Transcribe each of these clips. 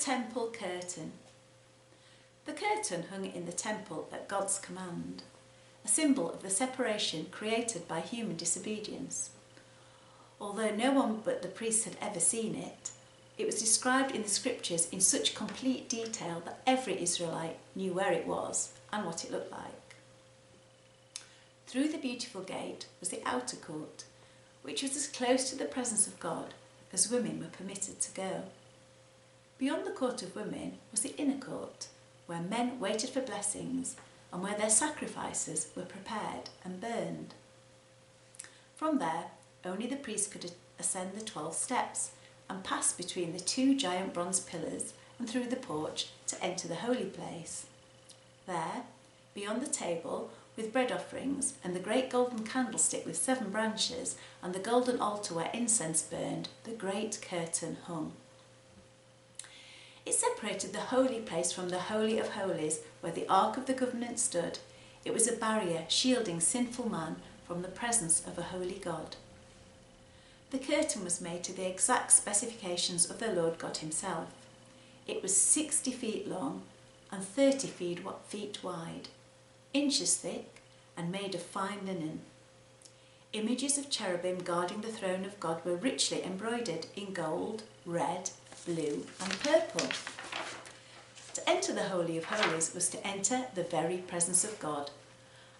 temple curtain. The curtain hung in the temple at God's command, a symbol of the separation created by human disobedience. Although no one but the priests had ever seen it, it was described in the scriptures in such complete detail that every Israelite knew where it was and what it looked like. Through the beautiful gate was the outer court, which was as close to the presence of God as women were permitted to go. Beyond the court of women was the inner court, where men waited for blessings and where their sacrifices were prepared and burned. From there, only the priest could ascend the 12 steps and pass between the 2 giant bronze pillars and through the porch to enter the holy place. There, beyond the table with bread offerings and the great golden candlestick with 7 branches and the golden altar where incense burned, the great curtain hung. It separated the holy place from the Holy of Holies, where the Ark of the Covenant stood. It was a barrier shielding sinful man from the presence of a holy God. The curtain was made to the exact specifications of the Lord God himself. It was 60 feet long and 30 feet wide, inches thick and made of fine linen. Images of cherubim guarding the throne of God were richly embroidered in gold, red, blue and purple. To enter the Holy of Holies was to enter the very presence of God,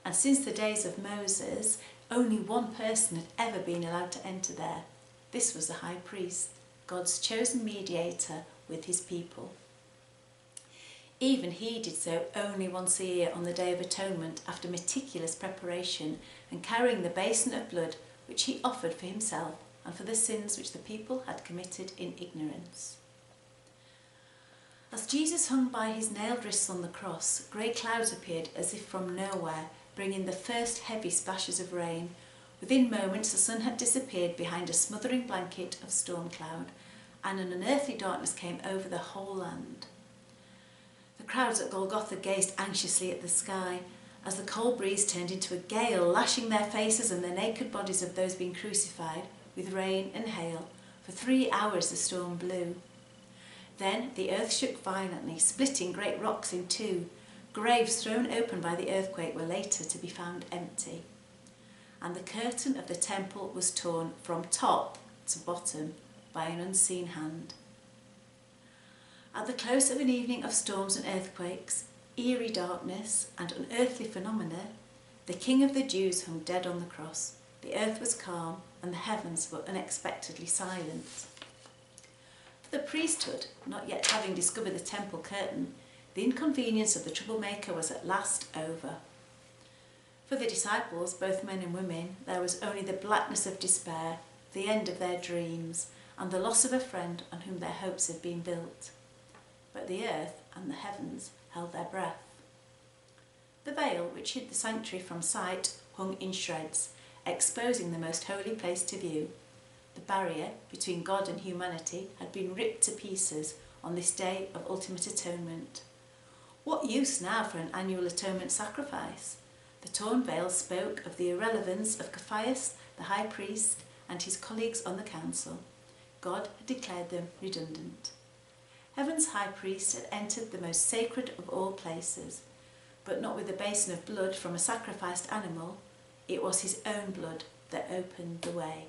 and since the days of Moses, only one person had ever been allowed to enter there. This was the high priest, God's chosen mediator with his people. Even he did so only once a year on the Day of Atonement, after meticulous preparation and carrying the basin of blood which he offered for himself and for the sins which the people had committed in ignorance. As Jesus hung by his nailed wrists on the cross, grey clouds appeared as if from nowhere, bringing the first heavy splashes of rain. Within moments the sun had disappeared behind a smothering blanket of storm cloud, and an unearthly darkness came over the whole land. The crowds at Golgotha gazed anxiously at the sky, as the cold breeze turned into a gale, lashing their faces and the naked bodies of those being crucified with rain and hail. For 3 hours the storm blew. Then the earth shook violently, splitting great rocks in 2. Graves thrown open by the earthquake were later to be found empty. And the curtain of the temple was torn from top to bottom by an unseen hand. At the close of an evening of storms and earthquakes, eerie darkness and unearthly phenomena, the King of the Jews hung dead on the cross. The earth was calm and the heavens were unexpectedly silent. For the priesthood, not yet having discovered the temple curtain, the inconvenience of the troublemaker was at last over. For the disciples, both men and women, there was only the blackness of despair, the end of their dreams, and the loss of a friend on whom their hopes had been built. But the earth and the heavens held their breath. The veil, which hid the sanctuary from sight, hung in shreds, exposing the most holy place to view. The barrier between God and humanity had been ripped to pieces on this day of ultimate atonement. What use now for an annual atonement sacrifice? The torn veil spoke of the irrelevance of Caiaphas, the high priest, and his colleagues on the council. God had declared them redundant. Heaven's high priest had entered the most sacred of all places, but not with a basin of blood from a sacrificed animal. It was his own blood that opened the way.